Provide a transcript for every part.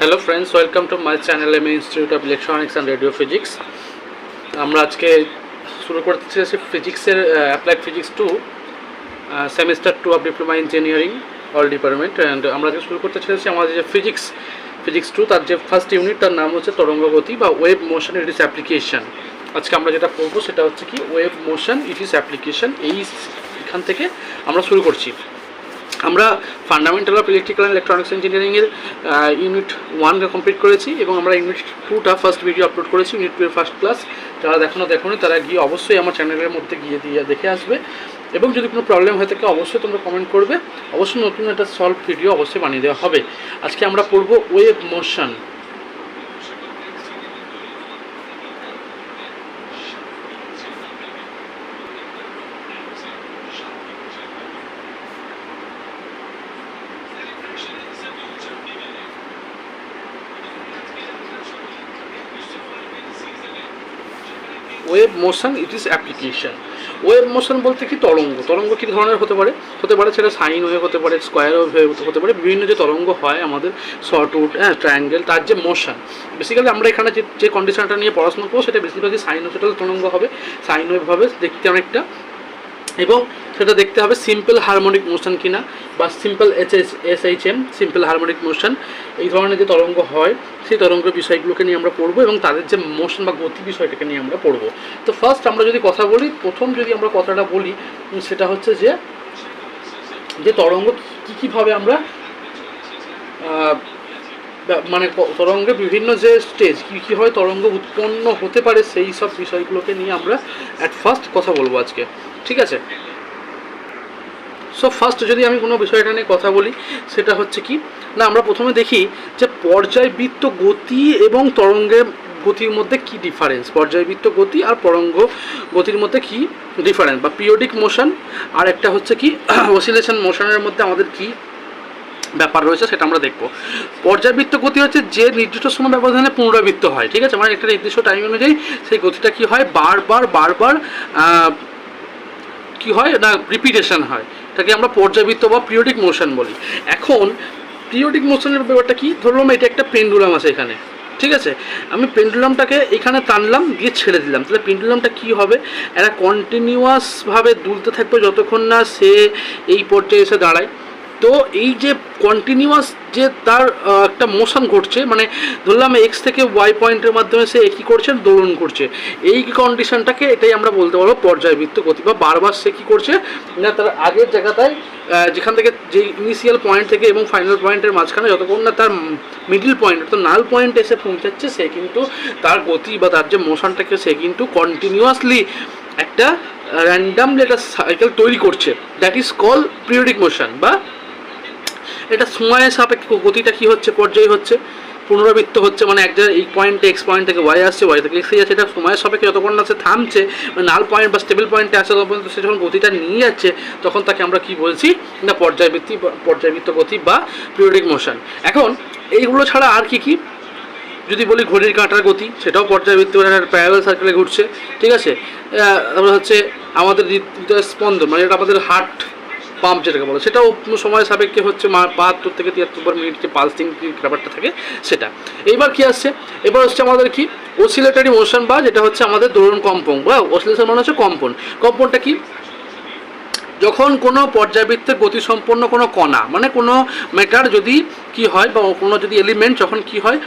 Hello friends, welcome to my channel M Institute of Electronics and Radio Physics. আমরা আজকে শুরু করতে চেয়েছি ফিজিক্সের applied physics 2 semester 2 of diploma engineering all department. And আমরা আজকে শুরু করতে চেয়েছি আমাদের যে ফিজিক্স 2 তার যে ফার্স্ট ইউনিট, তার নাম হচ্ছে তরঙ্গ গতি বা wave motion it is application. আজকে আমরা যেটা পড়বো সেটা হচ্ছে কি wave motion it is application. এখান থেকে আমরা শুরু করছি। আমরা fundamental of electrical and electronics ইঞ্জিনিয়ারিংয়ের ইউনিট 1 কমপ্লিট করেছি এবং আমরা ইউনিট 2টা ফার্স্ট ভিডিও আপলোড করেছি, ইউনিট 2 এর ফার্স্ট ক্লাস। যারা দেখোনি তারা গিয়ে অবশ্যই আমার চ্যানেলের মধ্যে গিয়ে দেখে আসবে। এবং যদি কোনো প্রবলেম হয়ে থাকে অবশ্যই তোমরা কমেন্ট করবে, অবশ্যই নতুন একটা সলভ ভিডিও অবশ্যই বানিয়ে দেওয়া হবে। আজকে আমরা পড়বো wave motion. Wave motion it is application. Wave motion বলতে কি তরঙ্গ কী ধরনের হতে পারে সেটা সাইন ওয়েভ হতে পারে, স্কোয়ার ওয়েভ হতে পারে, বিভিন্ন যে তরঙ্গ হয় আমাদের শর্টউড, ট্রায়াঙ্গেল, তার যে মোশন। বেসিক্যালি আমরা এখানে যে কন্ডিশনটা নিয়ে পড়াশোনা করবো সেটা বেশিরভাগই সাইনোসয়েডাল তরঙ্গ হবে, সাইন ওয়েভ হবে দেখতে অনেকটা, এবং সেটা দেখতে হবে সিম্পল হারমোনিক মোশন কিনা বা simple SHM simple harmonic motion. এই ধরনের যে তরঙ্গ হয় সেই তরঙ্গের বিষয়গুলোকে নিয়ে আমরা পড়বো এবং তাদের যে মোশন বা গতি বিষয়টাকে নিয়ে আমরা পড়বো। তো ফার্স্ট আমরা যদি কথা বলি, প্রথম যদি আমরা কথাটা বলি সেটা হচ্ছে যে তরঙ্গ কীভাবে আমরা মানে তরঙ্গের বিভিন্ন যে স্টেজ কীভাবে তরঙ্গ উৎপন্ন হতে পারে সেই সব বিষয়গুলোকে নিয়ে আমরা অ্যাট ফার্স্ট কথা বলবো আজকে, ঠিক আছে? সো ফার্স্ট যদি আমি কোনো বিষয়টা নিয়ে কথা বলি সেটা হচ্ছে কি না, আমরা প্রথমে দেখি যে পর্যায়বৃত্ত গতি এবং তরঙ্গের গতির মধ্যে কি ডিফারেন্স, পর্যায়বৃত্ত গতি আর তরঙ্গ গতির মধ্যে কি ডিফারেন্স, বা পিরিয়ডিক মোশন আর একটা হচ্ছে কি অসিলেশন মোশনের মধ্যে আমাদের কি ব্যাপার রয়েছে সেটা আমরা দেখব। পর্যায়বৃত্ত গতি হচ্ছে যে নির্দিষ্ট সময় ব্যবধানে পুনরাবৃত্ত হয়, ঠিক আছে? মানে একটা নির্দিষ্ট টাইম অনুযায়ী সেই গতিটা কি হয়, বারবার কি হয় না রিপিটেশন হয়, এটাকে আমরা পর্যায়বৃত্ত বা পিরিয়ডিক মোশন বলি। এখন পিরিয়ডিক মোশনের ব্যাপারটা কি, ধরলাম এটা একটা পেন্ডুলাম আছে এখানে, ঠিক আছে? আমি পেন্ডুলামটাকে এখানে টানলাম দিয়ে ছেড়ে দিলাম, তাহলে পেন্ডুলামটা কি হবে, একটা কন্টিনিউয়াসভাবে দুলতে থাকবে যতক্ষণ না সে এই পর্যায়ে এসে দাঁড়ায়। তো এই যে কন্টিনিউয়াস যে তার একটা মোশন ঘটছে, মানে ধরলাম এক্স থেকে ওয়াই পয়েন্টের মাধ্যমে সে কী করছে, দোলন করছে, এই কন্ডিশনটাকে এটাই আমরা বলতে পারবো পর্যায়বৃত্ত গতি। বা বারবার সে কী করছে না তার আগের জায়গাটায় যেখান থেকে যে ইনিশিয়াল পয়েন্ট থেকে এবং ফাইনাল পয়েন্টের মাঝখানে যতক্ষণ না তার মিডিল পয়েন্ট অর্থাৎ নাল পয়েন্ট এসে পৌঁছাচ্ছে, সে কিন্তু তার গতি বা তার যে মোশনটাকে সে কিন্তু কন্টিনিউয়াসলি একটা র্যান্ডামলি একটা সাইকেল তৈরি করছে, that is call periodic motion. বা এটা সময়ের সাপেক্ষে গতিটা কী হচ্ছে, পর্যায় হচ্ছে, পুনরাবৃত্ত হচ্ছে, মানে এক জায়গায় এই পয়েন্টে এক্স পয়েন্ট থেকে ওয়াই আসছে, ওয়াই থেকে এক্সে যাচ্ছে, এটা সময়ের সাপেক্ষে যতক্ষণ না সে থামছে, মানে নাল পয়েন্ট বা স্টেবল পয়েন্টে আসে তখন সে যখন গতিটা নিয়ে যাচ্ছে তখন তাকে আমরা কি বলছি না পর্যায়বৃত্ত গতি বা পিরিয়ডিক মোশন। এখন এইগুলো ছাড়া আর কি যদি বলি, ঘড়ির কাঁটার গতি সেটাও পর্যায়বৃত্ত প্যারালাল সার্কেলে ঘুরছে, ঠিক আছে? তারপরে হচ্ছে আমাদের হৃদয় স্পন্দন, মানে এটা আমাদের হার্ট পাম্প যেটাকে বলে, সেটাও সময় সাপেক্ষে হচ্ছে 72 থেকে 73 মিনিট যে পালসিং ব্যাপারটা থাকে সেটা। এইবার কি আসছে, এবার হচ্ছে আমাদের কি অসিলেটরি মোশন, বা যেটা হচ্ছে আমাদের দোলন কম্পন বা অসিলেশন মানে হচ্ছে কম্পনটা কি, যখন কোনো পর্যায়বৃত্তের গতিসম্পন্ন কোনো কণা, মানে কোনো ম্যাটার যদি কি হয় বা কোনো যদি এলিমেন্ট যখন কি হয়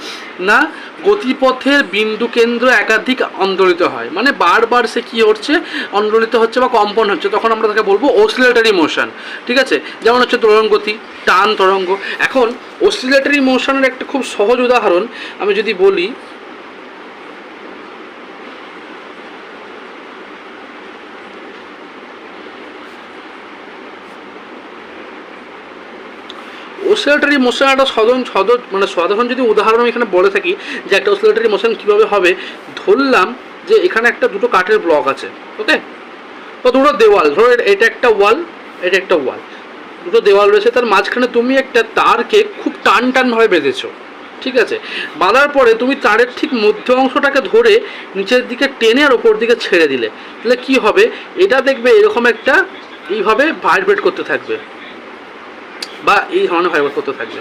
না গতিপথের বিন্দু কেন্দ্র একাধিক আন্দোলিত হয়, মানে বারবার সে কী হচ্ছে আন্দোলিত হচ্ছে বা কম্পন হচ্ছে, তখন আমরা তাকে বলবো অসিলেটরি মোশন, ঠিক আছে? যেমন হচ্ছে দোলন গতি, টান তরঙ্গ। এখন অসিলেটরি মোশনের একটা খুব সহজ উদাহরণ আমি যদি বলি, অসিলেটরি মোশন একটা সাধারণ যদি উদাহরণ আমি এখানে বলে থাকি যে একটা অসিলেটরি মোশন কীভাবে হবে, ধরলাম যে এখানে দুটো কাঠের ব্লক আছে, ওকে, তো দুটো দেওয়াল, ধরো এটা একটা ওয়াল, এটা একটা ওয়াল, দুটো দেওয়াল রয়েছে, তার মাঝখানে তুমি একটা তারকে খুব টানভাবে বেঁধেছো, ঠিক আছে? বাঁধার পরে তুমি তারের ঠিক মধ্য অংশটাকে ধরে নিচের দিকে টেনে আর ওপর দিকে ছেড়ে দিলে, তাহলে কী হবে, এটা দেখবে এরকম একটা এইভাবে ভাইব্রেট করতে থাকবে বা এই ধরনের ভাইব্রেট করতে থাকবে।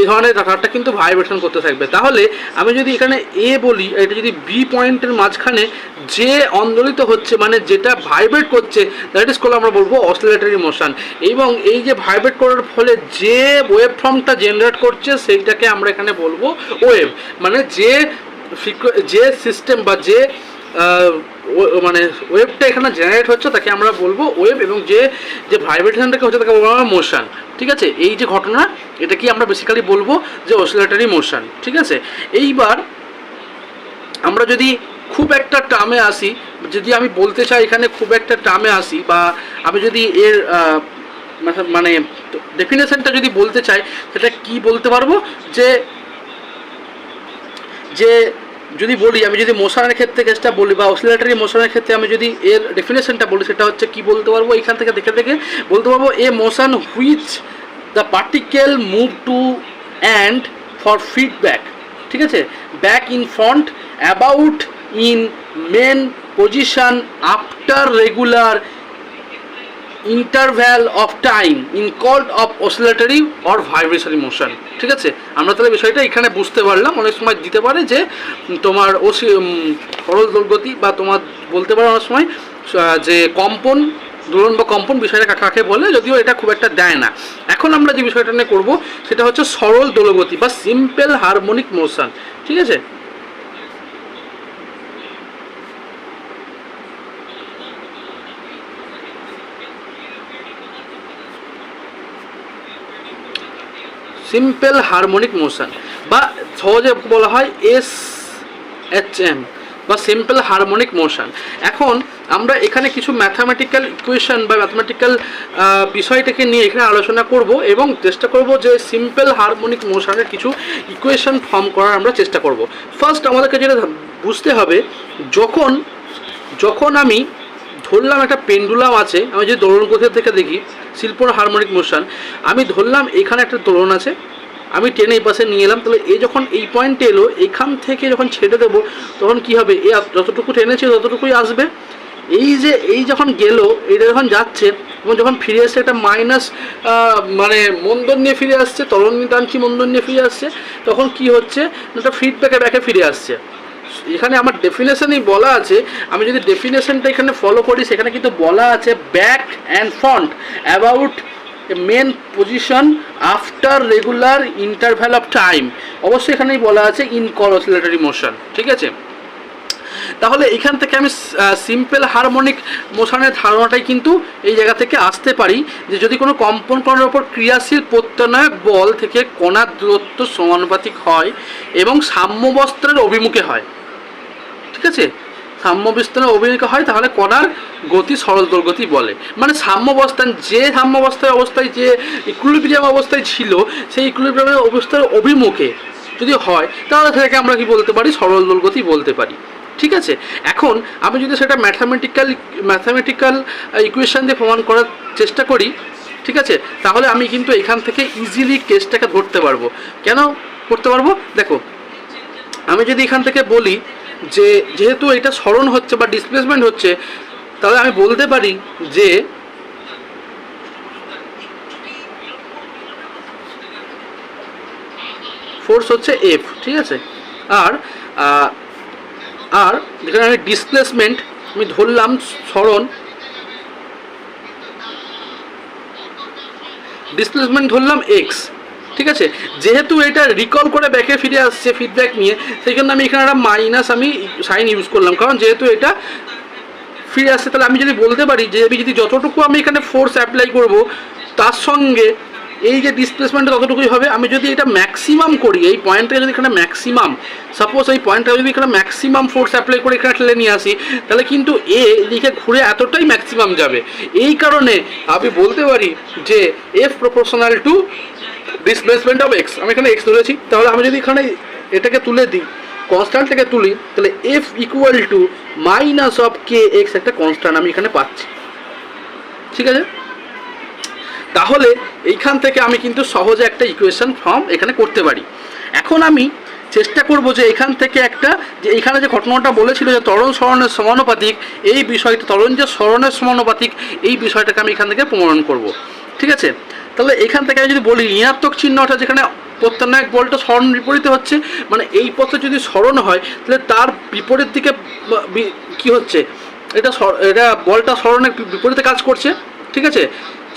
এই ধরনের কারটা কিন্তু ভাইব্রেশন করতে থাকবে। তাহলে আমি যদি এখানে এ বলি, এটা যদি বি পয়েন্টের মাঝখানে যে আন্দোলিত হচ্ছে মানে যেটা ভাইব্রেট করছে, দ্যাট ইজ কল আমরা বলবো অসিলেটরি মোশন। এবং এই যে ভাইব্রেট করার ফলে যে ওয়েভ ফর্মটা জেনারেট করছে সেইটাকে আমরা এখানে বলবো ওয়েভ। মানে যে সিস্টেম বা যে মানে ওয়েভটা এখানে জেনারেট হচ্ছে তাকে আমরা বলবো ওয়েভ, এবং যে ভাইব্রেশনটাকে হচ্ছে তাকে বলবো আমরা মোশন। ঠিক আছে, এই যে ঘটনা এটা কি আমরা বেসিক্যালি বলবো যে অসিলেটরি মোশন। ঠিক আছে, এইবার আমরা যদি খুব একটা টার্মে আসি, যদি আমি বলতে চাই এখানে খুব একটা টার্মে আসি, বা আমি যদি এর মানে ডেফিনেশনটা যদি বলতে চাই, সেটা কি বলতে পারবো যে যদি বলি, আমি যদি মোশনের ক্ষেত্রে কেসটা বলি বা অসিলেটরি মোশনের ক্ষেত্রে আমি যদি এর ডেফিনেশনটা বলি, সেটা হচ্ছে কি বলতে পারবো, এখান থেকে দেখে বলতে পারবো a motion which the particle move to and fro feedback. ঠিক আছে, back in front about in mean position after regular interval of time in called of oscillatory or vibrationary motion. ঠিক আছে, আমরা তাহলে বিষয়টা এখানে বুঝতে পারলাম। অনেক সময় দিতে পারে যে তোমার সরল দোলগতি, বা তোমার বলতে পারো অনেক সময় যে কম্পন, দোলন বা কম্পন বিষয়টা কাকে বলে, যদিও এটা খুব একটা দেয় না। এখন আমরা যে বিষয়টা নিয়ে করবো সেটা হচ্ছে সরল দোলগতি বা সিম্পল হারমোনিক মোশন। ঠিক আছে, সিম্পল হারমোনিক মোশন বা সহজে বলা হয় SHM বা সিম্পল হারমোনিক মোশন। এখন আমরা এখানে কিছু ম্যাথামেটিক্যাল ইকুয়েশন বা ম্যাথামেটিক্যাল বিষয়টাকে নিয়ে এখানে আলোচনা করব এবং চেষ্টা করব যে সিম্পল হারমোনিক মোশনের কিছু ইকুয়েশন ফর্ম করার আমরা চেষ্টা করব। ফার্স্ট আমাদেরকে যেটা বুঝতে হবে, যখন আমি ধরলাম একটা পেন্ডুলাম আছে, আমি যদি দোলন গতি থেকে দেখি সিম্পল হারমোনিক মোশন, আমি ধরলাম এখানে একটা দোলন আছে, আমি টেনে এই পাশে নিয়ে এলাম, তাহলে এ যখন এই পয়েন্টে এলো, এখান থেকে যখন ছেড়ে দেবো তখন কি হবে, এ যতটুকু টেনেছে ততটুকুই আসবে। এই যখন গেল, এটা যখন যাচ্ছে এবং যখন ফিরে আসছে একটা মাইনাস মানে মন্দন নিয়ে ফিরে আসছে, তরণ নিয়ে টানছি মন্দন নিয়ে ফিরে আসছে, তখন কি হচ্ছে একটা ব্যাকে ফিরে আসছে। এখানে আমার ডেফিনেশনই বলা আছে, আমি যদি ডেফিনেশনটা এখানে ফলো করি, সেখানে কিন্তু বলা আছে back and front about mean position after regular interval of time. অবশ্যই এখানেই বলা আছে ইন কল অসিলেটরি মোশন। ঠিক আছে, তাহলে এখান থেকে আমি সিম্পল হারমোনিক মোশনের ধারণাটাই কিন্তু এই জায়গা থেকে আসতে পারি, যে যদি কোনো কম্পন কণার ওপর ক্রিয়াশীল প্রত্যনায়ক বল থেকে কণার দূরত্ব সমানুপাতিক হয় এবং সাম্যবস্ত্রের অভিমুখে হয়। ঠিক আছে, সাম্যবস্থানের অভিমুখে হয়, তাহলে কণার গতি সরল দোলগতি বলে। মানে সাম্যবস্থান, যে সাম্যবস্থার অবস্থায় যে ইকুইলিব্রিয়াম অবস্থায় ছিল, সেই ইকুইলিব্রিয়াম অবস্থার অভিমুখে যদি হয়, তাহলে সেটাকে আমরা কি বলতে পারি, সরল দোলগতি বলতে পারি। ঠিক আছে, এখন আমি যদি সেটা ম্যাথামেটিক্যাল ইকুয়েশন দিয়ে প্রমাণ করার চেষ্টা করি, ঠিক আছে, তাহলে আমি কিন্তু এখান থেকে ইজিলি কেসটাকে ধরতে পারবো। কেন করতে পারবো, দেখো, আমি যদি এখান থেকে বলি যে যেহেতু এটা সরণ হচ্ছে বা ডিসপ্লেসমেন্ট হচ্ছে, তাহলে আমি বলতে পারি যে ফোর্স হচ্ছে F। ঠিক আছে, আর যেখানে আমি ডিসপ্লেসমেন্ট আমি ধরলাম সরণ, ডিসপ্লেসমেন্ট ধরলাম X। ঠিক আছে, যেহেতু এটা রিকল করে ব্যাকে ফিরে আসছে ফিডব্যাক নিয়ে, সেই জন্য আমি এখানে একটা মাইনাস আমি সাইন ইউজ করলাম, কারণ যেহেতু এটা ফিরে আসছে, তাহলে আমি যদি বলতে পারি যে আমি যদি যতটুকু আমি এখানে ফোর্স অ্যাপ্লাই করব, তার সঙ্গে এই যে ডিসপ্লেসমেন্টটা ততটুকুই হবে। আমি যদি এটা ম্যাক্সিমাম করি, এই পয়েন্টটা যদি এখানে ম্যাক্সিমাম, সাপোজ এই পয়েন্টটা যদি এখানে ম্যাক্সিমাম ফোর্স অ্যাপ্লাই করে এখানে ঠেলে নিয়ে আসি, তাহলে কিন্তু এদিকে ঘুরে এতটাই ম্যাক্সিমাম যাবে। এই কারণে আমি বলতে পারি যে F proportional to displacement of X। আমি এখানে X ধরেছি, তাহলে আমি যদি এখানে এটাকে তুলে দিই, কনস্ট্যান্টটাকে তুলি, তাহলে F equal to minus of KX একটা কনস্ট্যান্ট আমি এখানে পাচ্ছি। ঠিক আছে, তাহলে এইখান থেকে আমি কিন্তু সহজে একটা ইকুয়েশন ফর্ম এখানে করতে পারি। এখন আমি চেষ্টা করব যে এখান থেকে একটা, যে এখানে যে ঘটনাটা বলেছিল যে ত্বরণ সরণের সমানুপাতিক, এই বিষয়টা ত্বরণ যে সরণের সমানুপাতিক, এই বিষয়টাকে আমি এখান থেকে প্রমাণ করব। ঠিক আছে, তাহলে এখান থেকে আমি যদি বলি ঋণাত্মক চিহ্ন, অর্থাৎ যেখানে প্রত্যান্নায়ক বলটা সরণ বিপরীতে হচ্ছে, মানে এই পথে যদি সরণ হয় তাহলে তার বিপরীত দিকে কি হচ্ছে, এটা বলটা সরণের বিপরীতে কাজ করছে। ঠিক আছে,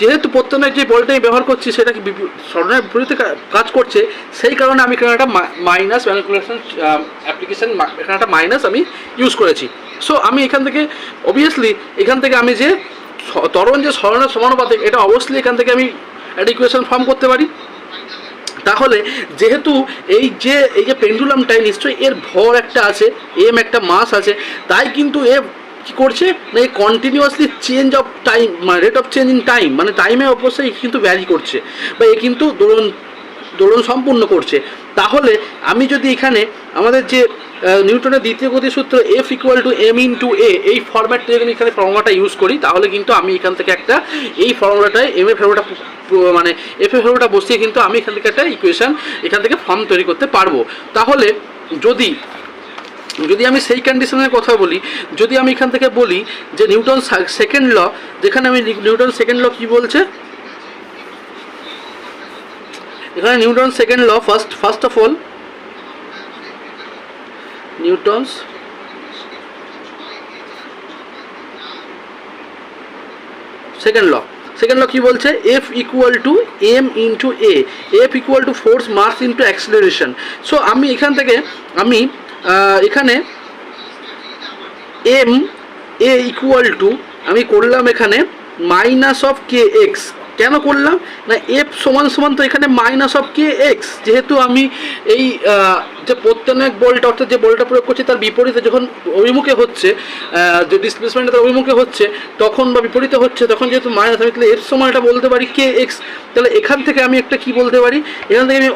যেহেতু প্রত্যান্নায়ক যে বলটা আমি ব্যবহার করছি সেটা কি সরণের বিপরীতে কাজ করছে, সেই কারণে আমি এখানে একটা মাইনাস ম্যানিপুলেশন অ্যাপ্লিকেশন, এখানে একটা মাইনাস আমি ইউজ করেছি। সো আমি এখান থেকে অবভিয়াসলি এখান থেকে আমি যে ত্বরণ যে সরণের সমানুপাতিক, এটা অবশ্যই এখান থেকে আমি একটা ইকুয়েশন ফর্ম করতে পারি। তাহলে যেহেতু এই যে পেন্ডুলামটায় নিশ্চয়ই এর ভর একটা আছে, এম একটা মাস আছে, তাই কিন্তু এ কী করছে না, এই কন্টিনিউয়াসলি চেঞ্জ অফ টাইম, মানে rate of change in time, মানে টাইমে অবশ্যই কিন্তু ভ্যারি করছে বা এ কিন্তু দোলন সম্পূর্ণ করছে। তাহলে আমি যদি এখানে আমাদের যে নিউটনের দ্বিতীয় গতিসূত্র f equal to m into a, এই ফর্ম্যাটটা যদি এখানে ফর্মুলাটা ইউজ করি, তাহলে কিন্তু আমি এখান থেকে একটা এই ফর্মুলাটায় এম এর ফর্মুলাটা মানে এফ এর ফর্মুলাটা বসিয়ে কিন্তু আমি এখান থেকে একটা ইকুয়েশন এখান থেকে ফর্ম তৈরি করতে পারবো। তাহলে যদি আমি সেই কন্ডিশনের কথা বলি, যদি আমি এখান থেকে বলি যে নিউটন সেকেন্ড ল, যেখানে আমি নিউটন সেকেন্ড ল কী বলছে, এখানে Newton second law first of all Newton's second law কি বলছে, F equal to m into F equal to force mass into acceleration. So আমি এখান থেকে এখানে এম এ ইকুয়াল টু আমি করলাম এখানে মাইনাস অফ কে এক্স। কেন করলাম না, এফ সমান তো এখানে মাইনাস অফ কে এক্স, যেহেতু আমি এই যে প্রত্যান্নায়ক বলটা অর্থাৎ যে বলটা প্রয়োগ করছি তার বিপরীতে যখন অভিমুখে হচ্ছে, যে ডিসপ্লেসমেন্টটা তার অভিমুখে হচ্ছে তখন বা বিপরীতে হচ্ছে, তখন যেহেতু মাইনাস, আমি তাহলে এফ সমান এটা বলতে পারি কে এক্স। তাহলে এখান থেকে আমি একটা কি বলতে পারি, এখান থেকে আমি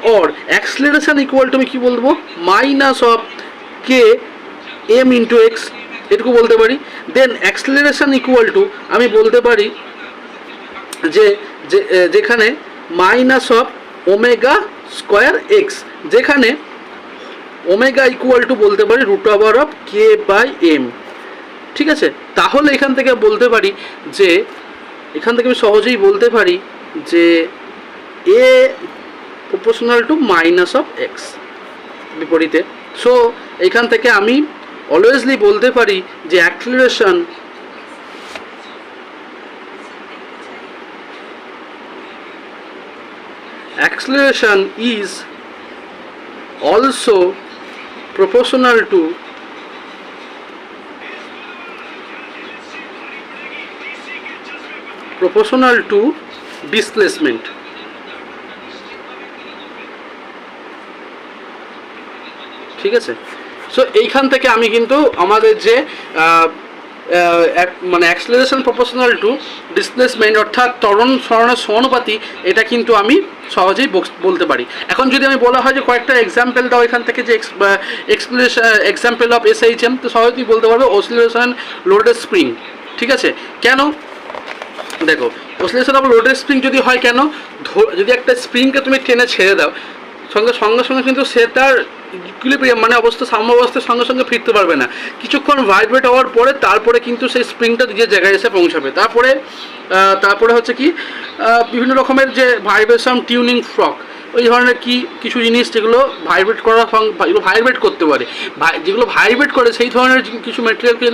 অ্যাক্সিলারেশন ইকুয়াল টু আমি কী বলবো, minus of k m into x, এটুকু বলতে পারি। দেন অ্যাক্সিলারেশন ইকুয়াল টু আমি বলতে পারি যেখানে minus of omega square x, যেখানে ওমেগা ইকুয়াল টু বলতে পারি root over of k by m. ঠিক আছে, তাহলে এখান থেকে বলতে পারি যে এখান থেকে আমি সহজেই বলতে পারি যে a proportional to minus of x বিপরীতে। সো এখান থেকে আমি অলওয়েজলি বলতে পারি যে acceleration is also proportional to displacement. ঠিক আছে, সো এইখান থেকে আমি কিন্তু আমাদের যে মানে অ্যাক্সিলারেশন প্রপোর্শনাল টু ডিসপ্লেসমেন্ট অর্থাৎ ত্বরণ সরণের সমানুপাতি, এটা কিন্তু আমি সহজেই বলতে পারি। এখন যদি আমি বলা হয় যে কয়েকটা এক্সাম্পল দাও এখান থেকে, যে এক্সাম্পল অফ SHM, তো সহজেই বলতে পারবো অসিলেশন লোডেড স্প্রিং। ঠিক আছে, কেন দেখো অসিলেশন অফ লোডেড স্প্রিং যদি হয়, কেন যদি একটা স্প্রিংকে তুমি টেনে ছেড়ে দাও সঙ্গে সঙ্গে কিন্তু সে তার ইকুইলিব্রিয়াম মানে সাম্য অবস্থার সঙ্গে সঙ্গে ফিরতে পারবে না, কিছুক্ষণ ভাইব্রেট হওয়ার পরে তারপরে কিন্তু সেই স্প্রিংটা নিজের জায়গায় এসে পৌঁছাবে। তারপরে হচ্ছে কি বিভিন্ন রকমের যে ভাইব্রেশন টিউনিং ফ্রক, ওই ধরনের কিছু জিনিস যেগুলো ভাইব্রেট করতে পারে, যেগুলো ভাইব্রেট করে সেই ধরনের কিছু মেটেরিয়ালকে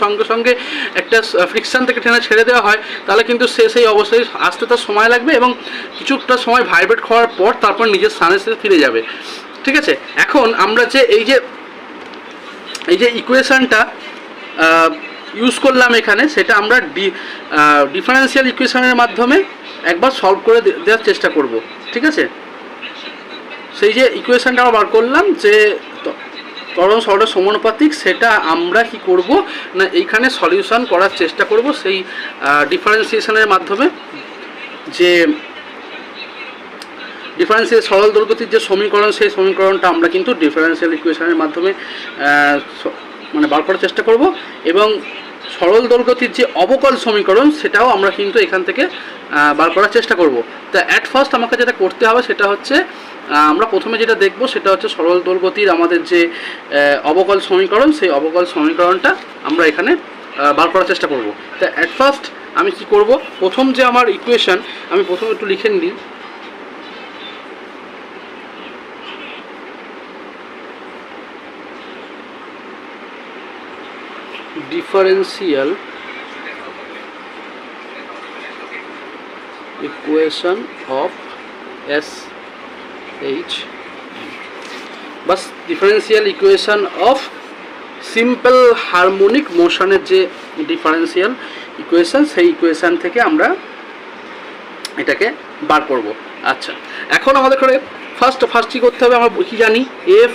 সঙ্গে সঙ্গে একটা ফ্রিকশান থেকে টেনে ছেড়ে দেওয়া হয়, তাহলে কিন্তু সেই অবস্থায় আসতে তার সময় লাগবে এবং কিছুটা সময় ভাইব্রেট হওয়ার পর তারপর নিজের স্থানে ফিরে যাবে। ঠিক আছে, এখন আমরা যে এই যে ইকুয়েশনটা ইউজ করলাম এখানে, সেটা আমরা ডিফারেন্সিয়াল ইকুয়েশনের মাধ্যমে একবার সলভ করে দেওয়ার চেষ্টা করব। ঠিক আছে, সেই যে ইকুয়েশনটা আমরা বার করলাম যে ত্বরণ সরণের সমানুপাতিক, সেটা আমরা কি করব না এইখানে সলিউশন করার চেষ্টা করব সেই ডিফারেন্সিয়েশনের মাধ্যমে। যে ডিফারেন্সিয়াল সরল দৈর্ঘ্যের যে সমীকরণ, সেই সমীকরণটা আমরা কিন্তু ডিফারেন্সিয়াল ইকুয়েশনের মাধ্যমে মানে বার করার চেষ্টা করব, এবং সরল দৈর্ঘ্যের যে অবকল সমীকরণ সেটাও আমরা কিন্তু এখান থেকে বার করার চেষ্টা করব। তা অ্যাট ফার্স্ট আমাকে যেটা করতে হবে সেটা হচ্ছে, আমরা প্রথমে যেটা দেখব সেটা হচ্ছে সরল দৈর্ঘ্যের আমাদের যে অবকল সমীকরণ, সেই অবকল সমীকরণটা আমরা এখানে বার করার চেষ্টা করব। তা অ্যাট ফার্স্ট আমি কি করব, প্রথম যে আমার ইকুয়েশন আমি প্রথমে একটু লিখে নিই। differential equation of SH বাস differential equation of simple harmonic মোশনের যে ডিফারেন্সিয়াল ইকুয়েশন সেই ইকুয়েশন থেকে আমরা এটাকে বার করব। আচ্ছা, এখন আমাদের করে ফার্স্ট কী করতে হবে, আমরা কি জানি F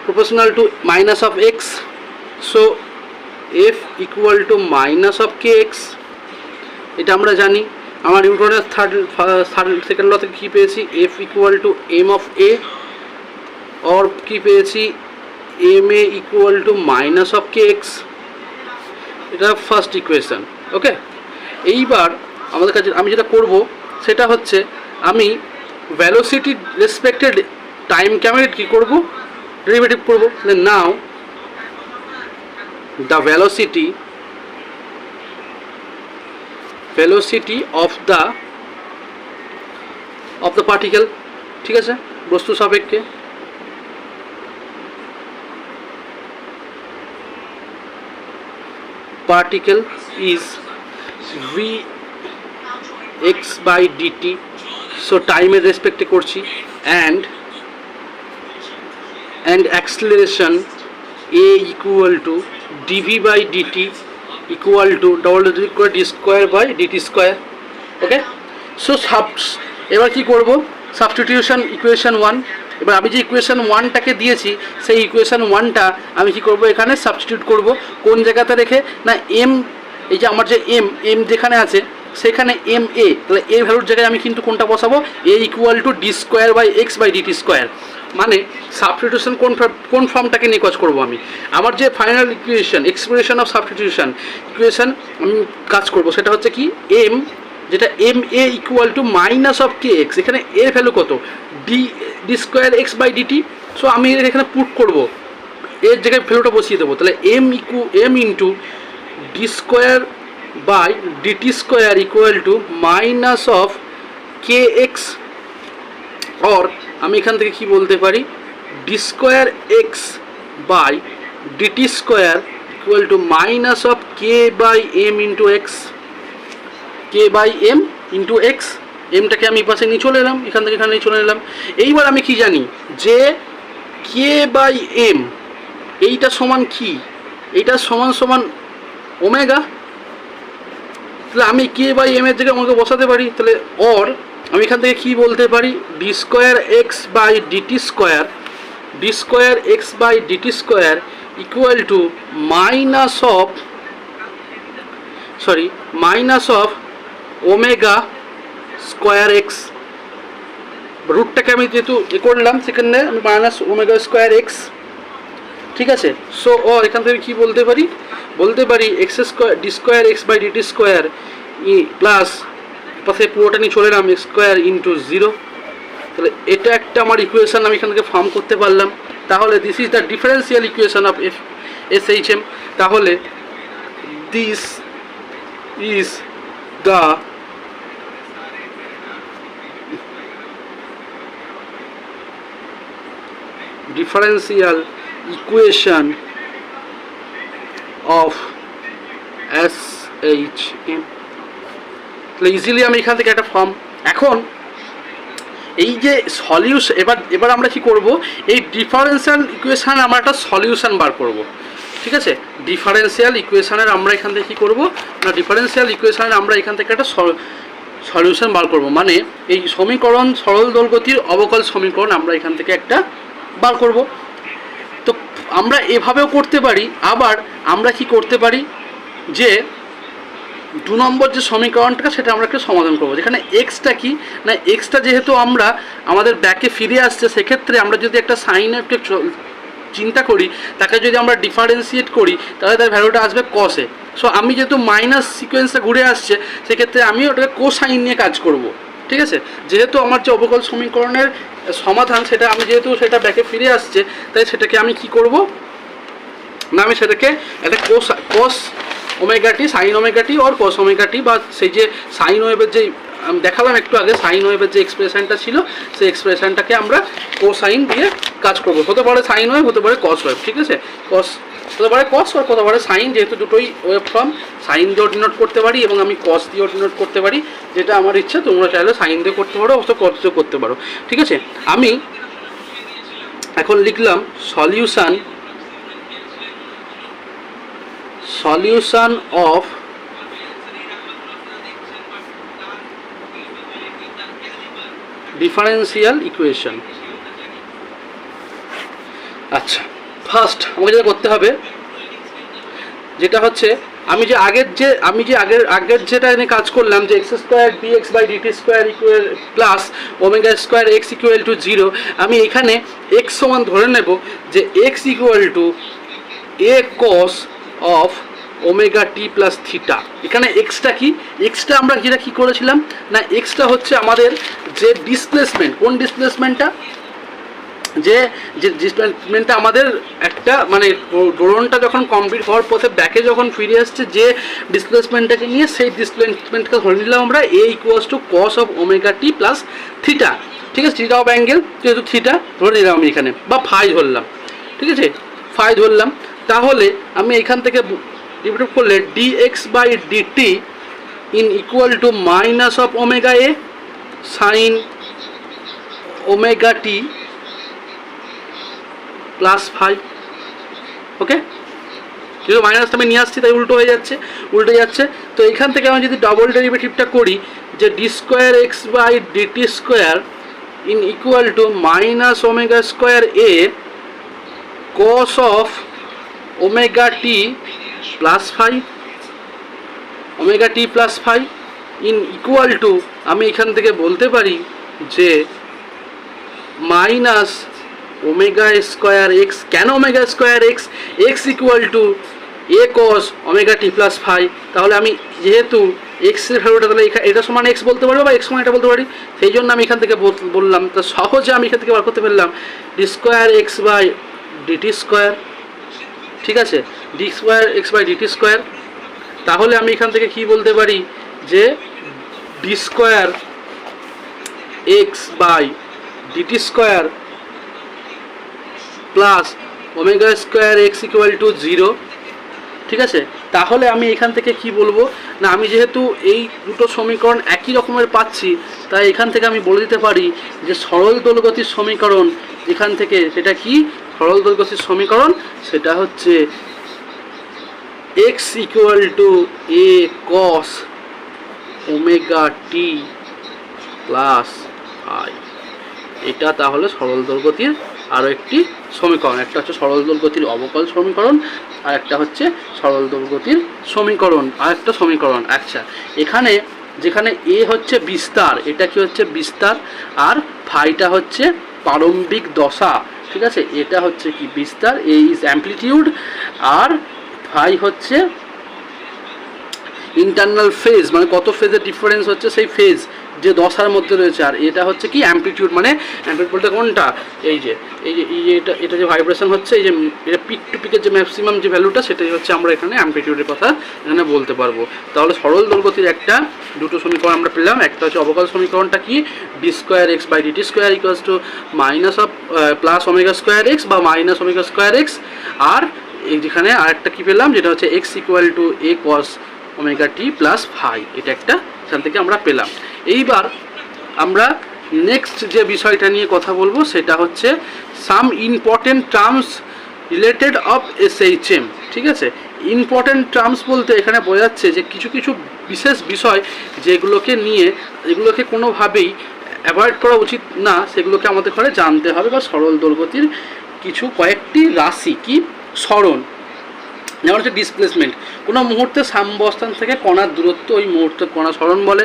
proportional to minus of x, so F equal to minus of k x, এটা আমরা জানি। আমার নিউটনের থার্ড সেকেন্ড ল থেকে কী পেয়েছি, f equal to m of a, और কি পেয়েছি m a equal to minus of k x, এটা ফার্স্ট ইকুয়েশন। ওকে, এইবার আমাদের কাছে আমি যেটা করব সেটা হচ্ছে আমি ভ্যালোসিটি রেসপেক্টেড টাইম ক্যামেরেট কী করব, ডেরিভেটিভ করব। Now the velocity of the particle, ঠিক আছে, বস্তু সাপেক্ষে particle is vx by dt, so time এর রেসপেক্টে করছি, and acceleration a equal to dv by dt equal to d square by dt square. Okay, so এবার কি করব, সাবস্টিটিউশন ইকুয়েশন 1। এবার আমি যে ইকুয়েশন 1টাকে দিয়েছি সেই ইকুয়েশন 1টা আমি কি করব, এখানে সাবস্টিটিউট করব। কোন জায়গাতে রেখে, না এম, এই যে আমার যে এম যেখানে আছে সেখানে এম এ, তাহলে এ ভ্যালুর জায়গায় আমি কিন্তু কোনটা বসাবো, a equal to d square by x by dt square. মানে সাবস্টিটিউশন কোন ফর্মটাকে নিয়ে কাজ করবো আমি, আমার যে final equation expression of substitution equation আমি কাজ করব সেটা হচ্ছে কি এম, যেটা m a equal to minus of k x, এখানে এর ভ্যালু কত, d square x by dt. So আমি এখানে পুট করব, এর জায়গায় ভ্যালুটা বসিয়ে দেবো, তাহলে m into d square by dt square equal to minus of k x, or আমি এখান থেকে কি বলতে পারি, d square x by dt square equal to minus of k by m into x, k by m into x. এমটাকে আমি পাশে নিয়ে চলে এলাম, এখান থেকে এখানে নিয়ে চলে এলাম। এইবার আমি কি জানি যে কে বাই এম এইটা সমান কি, এইটা সমান ওমেগা, তাহলে আমি কে বাই এম এর জায়গায় আমাকে বসাতে পারি। তাহলে অর আমি এখান থেকে কি বলতে পারি, d square x by dt square, d square x by dt square equal to minus of omega square x. রুটটাকে আমি যেহেতু এ করলাম সেখানে আমি মাইনাস ওমেগা স্কোয়ার এক্স, ঠিক আছে। সো এখান থেকে কি বলতে পারি x square d square x by dt square plus পাশে পুরোটা নিয়ে চলে এলাম এক্স স্কোয়ার ইন্টু 0। তাহলে এটা একটা আমার ইকুয়েশন আমি এখান থেকে ফর্ম করতে পারলাম। তাহলে this is the differential equation of SHM। তাহলে this is the differential equation of SHM। তাহলে ইজিলি আমি এখান থেকে একটা ফর্ম, এখন এই যে সলিউশন, এবার আমরা কি করব, এই ডিফারেন্সিয়াল ইকুয়েশন আমরা একটা সলিউশন বার করব, ঠিক আছে। ডিফারেন্সিয়াল ইকুয়েশনের আমরা এখান থেকে কি করব না, ডিফারেন্সিয়াল ইকুয়েশনের আমরা এখান থেকে একটা সলিউশন বার করব, মানে এই সমীকরণ সরল দোলগতির অবকল সমীকরণ আমরা এখান থেকে একটা বার করব। তো আমরা এভাবেও করতে পারি, আবার আমরা কি করতে পারি যে 2 নম্বর যে সমীকরণটা সেটা আমরা একটু সমাধান করবো, যেখানে এক্সটা কি না, এক্সটা যেহেতু আমরা আমাদের ব্যাকে ফিরে আসছে, সেক্ষেত্রে আমরা যদি একটা সাইনকে চিন্তা করি, তাকে যদি আমরা ডিফারেন্সিয়েট করি তাহলে তার ভ্যালুটা আসবে কসে। সো আমি যেহেতু মাইনাস সিকোয়েন্সে ঘুরে আসছে, সেক্ষেত্রে আমি ওটাকে কোসাইন নিয়ে কাজ করব, ঠিক আছে। যেহেতু আমার যে অবকল সমীকরণের সমাধান সেটা আমি যেহেতু সেটা ব্যাকে ফিরে আসছে, তাই সেটাকে আমি কি করব না, আমি সেটাকে একটা cos omega t, sine omega t or cos omega t, বা সেই যে সাইন ওয়েভের যে আমি দেখালাম একটু আগে সাইন ওয়েভের যে এক্সপ্রেশনটা ছিল সেই এক্সপ্রেশনটাকে আমরা কোসাইন দিয়ে কাজ করবো। হতে পারে সাইন ওয়েভ, হতে পারে কস ওয়েভ, ঠিক আছে, কস হতে পারে কস আর হতে পারে সাইন, যেহেতু দুটোই ওয়েভ ফর্ম সাইন দিয়েও ডিনোট করতে পারি এবং আমি কস দিয়েও ডিনোট করতে পারি, যেটা আমার ইচ্ছা। তোমরা চাইলে সাইন দিয়ে করতে পারো অথবা কস দিয়েও করতে পারো, ঠিক আছে। আমি এখন লিখলাম সলিউশন অফ ডিফারেন্সিয়াল ইকুয়েশন। আচ্ছা, ফার্স্ট আমাকে যেটা করতে হবে যেটা হচ্ছে আমি যে আগের যেটা নিয়ে কাজ করলাম যে x square dx by dt square equal plus omega square x equal to 0, আমি এখানে এক্স সমান ধরে নেব যে x equal to a cos of omega t plus theta. এখানে এক্সটা কি, এক্সটা আমরা যেটা কী করেছিলাম না, এক্সটা হচ্ছে আমাদের যে ডিসপ্লেসমেন্ট, কোন ডিসপ্লেসমেন্টটা, যে ডিসপ্লেসমেন্টটা আমাদের একটা মানে ড্রোনটা যখন কমপ্লিট হওয়ার পথে ব্যাকে যখন ফিরে আসছে যে ডিসপ্লেসমেন্টটাকে নিয়ে, সেই ডিসপ্লেসমেন্টকে ধরে নিলাম আমরা a equals to cos of omega t plus theta, ঠিক আছে, থিটা অফ অ্যাঙ্গেল যেহেতু থিটা ধরে নিলাম আমি এখানে, বা ফাই ধরলাম, ঠিক আছে, ফাই ধরলাম। তাহলে আমি এখান থেকে ডিভাইড করলে dx by dt in equal to minus of omega a sine omega t plus phi. Okay, যেহেতু মাইনাসটা আমি নিয়ে আসছি তাই উল্টে যাচ্ছে। তো এখান থেকে আমি যদি ডবল ডেরিভেটিভটা করি যে d square x by dt square in equal to minus omega square a cos of omega t plus phi, omega t plus phi in equal to আমি এখান থেকে বলতে পারি যে মাইনাস ওমেগা স্কোয়ার এক্স। কেন omega square x? X equal to a cos omega t plus phi. তাহলে আমি যেহেতু এক্সের ভ্যালুটা তাহলে এটা সমান এক্স বলতে পারবো বা এক্স সমান এটা বলতে পারি, সেই জন্য আমি এখান থেকে বললাম। তো সহজে আমি এখান থেকে বার করতে পারলাম d square x by dt square, ঠিক আছে, d square x by dt square. তাহলে আমি এখান থেকে কি বলতে পারি যে d square x by dt square plus omega square x equal to 0, ঠিক আছে। তাহলে আমি এখান থেকে কি বলবো না, আমি যেহেতু এই দুটো সমীকরণ একই রকমের পাচ্ছি, তাই এখান থেকে আমি বলে দিতে পারি যে সরল দোলগতির সমীকরণ এখান থেকে, সেটা কি সরল দোলগতির সমীকরণ, সেটা হচ্ছে x equal to a cos omega t plus I. এটা তাহলে সরল দোলগতির আরও একটি সমীকরণ। একটা হচ্ছে সরল দোলগতির অবকল সমীকরণ, আর একটা হচ্ছে সরল দোলগতির সমীকরণ, আর একটা সমীকরণ। আচ্ছা, এখানে যেখানে এ হচ্ছে বিস্তার, এটা কি হচ্ছে বিস্তার, আর ফাইটা হচ্ছে প্রারম্ভিক দশা, ঠিক আছে, এটা হচ্ছে কি বিস্তার, এ ইজ অ্যাম্পলিটিউড, আর ফাই হচ্ছে ইন্টারনাল ফেজ, মানে কত ফেজের ডিফারেন্স হচ্ছে সেই ফেজ যে দশার মধ্যে রয়েছে। আর এটা হচ্ছে কি অ্যাম্পলিটিউড, মানে অ্যাম্পলিটিউড বলতে কোনটা, এই যে এটা যে ভাইব্রেশন হচ্ছে, এই যে এটা পিক টু পিকের যে ম্যাক্সিমাম যে ভ্যালুটা, সেটাই হচ্ছে আমরা এখানে অ্যাম্পলিটিউডের কথা এখানে বলতে পারবো। তাহলে সরল দোলগতির দুটো সমীকরণ আমরা পেলাম। একটা হচ্ছে অবকল সমীকরণটা কি, d square x by dt square equals to minus of plus omega square x বা মাইনাস ওমেগা স্কোয়ার এক্স, আর এই যেখানে আরেকটা কি পেলাম যেটা হচ্ছে x equal to a cos omega t plus phi. এটা একটা এখান থেকে আমরা পেলাম। এইবার আমরা নেক্সট যে বিষয়টা নিয়ে কথা বলবো সেটা হচ্ছে some important terms related of SHM, ঠিক আছে। ইম্পর্টেন্ট টার্মস বলতে এখানে বোঝাচ্ছে যে কিছু কিছু বিশেষ বিষয় যেগুলোকে নিয়ে, এগুলোকে কোনোভাবেই অ্যাভয়েড করা উচিত না, সেগুলোকে আমাদের ঘরে জানতে হবে। বা সরল দোলগতির কয়েকটি রাশি কি সরণ, যেমন হচ্ছে ডিসপ্লেসমেন্ট, কোনো মুহূর্তে সাম্যাবস্থান থেকে কণার দূরত্ব, ওই মুহূর্তে কণা সরণ বলে,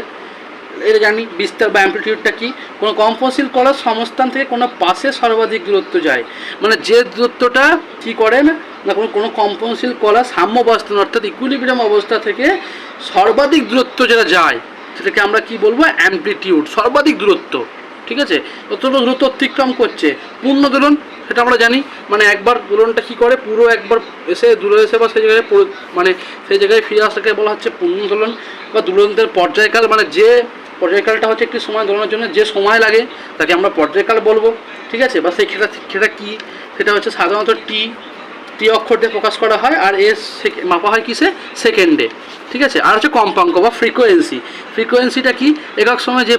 এটা জানি। বিস্তার বা অ্যাম্পলিটিউডটা কি, কোনো কম্পোজিট কণার সমস্থান থেকে কোনো পাশে সর্বাধিক দূরত্ব যায়, মানে যে দূরত্বটা কী করে না কোনো কম্পোজিট কণা সাম্যাবস্থান অর্থাৎ ইকুইলিব্রিয়াম অবস্থা থেকে সর্বাধিক দূরত্ব যেটা যায় সেটাকে আমরা কি বলবো, অ্যাম্পলিটিউড, সর্বাধিক দূরত্ব, ঠিক আছে। যতটা দূরত্ব অতিক্রম করছে। পূর্ণ দোলন সেটা আমরা জানি, মানে একবার দোলনটা কী করে, পুরো একবার দূরে এসে বা সেই জায়গায় মানে সেই জায়গায় ফিরে আসাকে বলা হচ্ছে পূর্ণ দোলন বা দোলনদের পর্যায়কাল, মানে যে পর্যায়কালটা হচ্ছে একটি সময় ধরানোর জন্য যে সময় লাগে তাকে আমরা পর্যায়কাল বলবো, ঠিক আছে। বা সেই সেটা কী, সেটা হচ্ছে সাধারণত টি অক্ষর দিয়ে প্রকাশ করা হয়, আর এর মাপা হয় কিসে, সেকেন্ডে, ঠিক আছে। আর হচ্ছে কম্পাঙ্ক বা ফ্রিকোয়েন্সি। ফ্রিকোয়েন্সিটা কি, একক সময় যে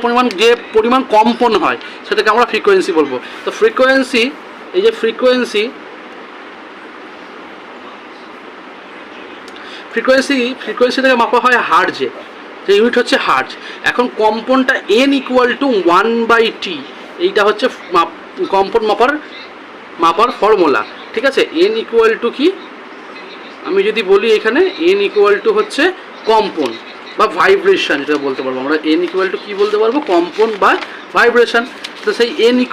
পরিমাণ কম্পন হয় সেটাকে আমরা ফ্রিকোয়েন্সি বলবো। তো ফ্রিকোয়েন্সি, এই যে ফ্রিকোয়েন্সি থেকে মাপা হয় হার্টজে, যে ইউনিট হচ্ছে হার্টজ। এখন কম্পনটা n = 1/t, এইটা হচ্ছে কম্পন মাপার ফর্মুলা, ঠিক আছে। n = কি, আমি যদি বলি এখানে n = হচ্ছে কম্পন বা ভাইব্রেশন, যেটা বলতে পারবো আমরা। n = কি বলতে পারবো, কম্পন বা ভাইব্রেশন। তো সেই n =